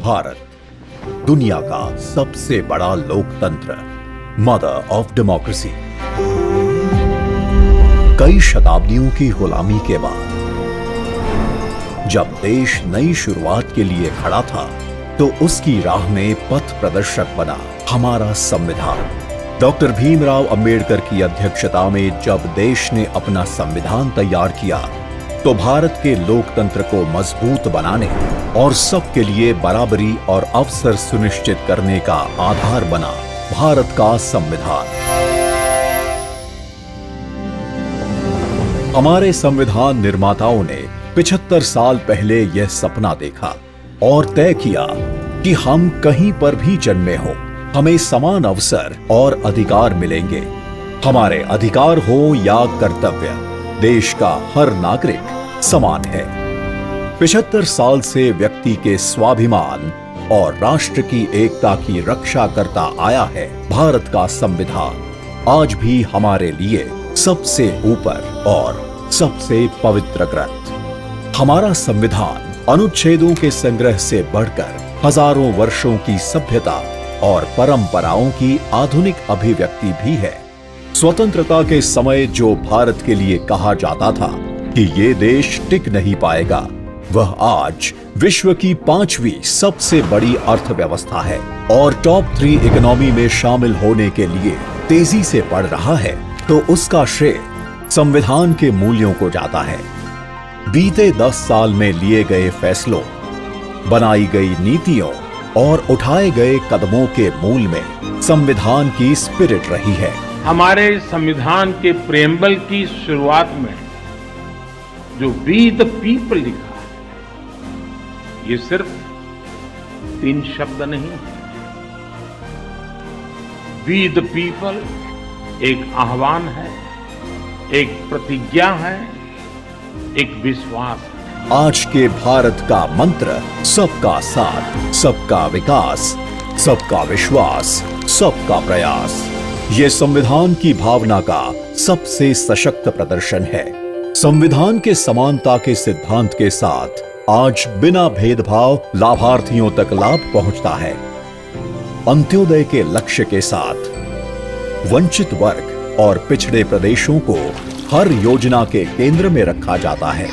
भारत दुनिया का सबसे बड़ा लोकतंत्र, मदर ऑफ डेमोक्रेसी। कई शताब्दियों की गुलामी के बाद जब देश नई शुरुआत के लिए खड़ा था, तो उसकी राह में पथ प्रदर्शक बना हमारा संविधान। डॉक्टर भीमराव अंबेडकर की अध्यक्षता में जब देश ने अपना संविधान तैयार किया, तो भारत के लोकतंत्र को मजबूत बनाने और सबके लिए बराबरी और अवसर सुनिश्चित करने का आधार बना भारत का संविधान। हमारे संविधान निर्माताओं ने 75 साल पहले यह सपना देखा और तय किया कि हम कहीं पर भी जन्मे हो, हमें समान अवसर और अधिकार मिलेंगे। हमारे अधिकार हो या कर्तव्य, देश का हर नागरिक समान है। 75 साल से व्यक्ति के स्वाभिमान और राष्ट्र की एकता की रक्षा करता आया है भारत का संविधान। आज भी हमारे लिए सबसे ऊपर और सबसे पवित्र ग्रंथ। हमारा संविधान अनुच्छेदों के संग्रह से बढ़कर हजारों वर्षों की सभ्यता और परंपराओं की आधुनिक अभिव्यक्ति भी है। स्वतंत्रता के समय जो भारत के लिए कहा जाता था कि ये देश टिक नहीं पाएगा, वह आज विश्व की 5वीं सबसे बड़ी अर्थव्यवस्था है और टॉप 3 इकोनॉमी में शामिल होने के लिए तेजी से बढ़ रहा है, तो उसका श्रेय संविधान के मूल्यों को जाता है। बीते 10 साल में लिए गए फैसलों, बनाई गई नीतियों और उठाए गए कदमों के मूल में संविधान की स्पिरिट रही है। हमारे संविधान के प्रेम्बल की शुरुआत में जो वी द पीपल लिखा है, ये सिर्फ 3 शब्द नहीं है। वी द पीपल एक आह्वान है, एक प्रतिज्ञा है, एक विश्वास है। आज के भारत का मंत्र सबका साथ, सबका विकास, सबका विश्वास, सबका प्रयास। ये संविधान की भावना का सबसे सशक्त प्रदर्शन है। संविधान के समानता के सिद्धांत के साथ आज बिना भेदभाव लाभार्थियों तक लाभ पहुंचता है। अंत्योदय के लक्ष्य के साथ वंचित वर्ग और पिछड़े प्रदेशों को हर योजना के केंद्र में रखा जाता है।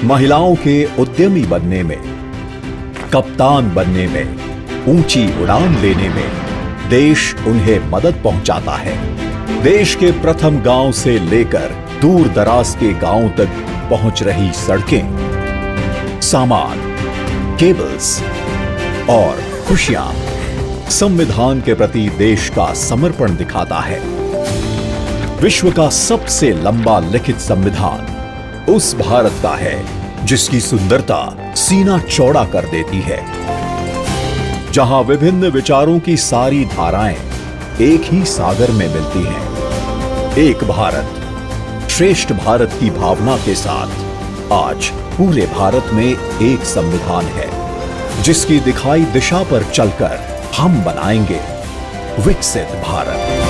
महिलाओं के उद्यमी बनने में, कप्तान बनने में, ऊंची उड़ान लेने में देश उन्हें मदद पहुंचाता है। देश के प्रथम गांव से लेकर दूर दराज के गांवों तक पहुंच रही सड़कें, सामान, केबल्स और खुशियां संविधान के प्रति देश का समर्पण दिखाता है। विश्व का सबसे लंबा लिखित संविधान उस भारत का है जिसकी सुंदरता सीना चौड़ा कर देती है, जहां विभिन्न विचारों की सारी धाराएं एक ही सागर में मिलती हैं। एक भारत श्रेष्ठ भारत की भावना के साथ आज पूरे भारत में एक संविधान है, जिसकी दिखाई दिशा पर चलकर हम बनाएंगे विकसित भारत।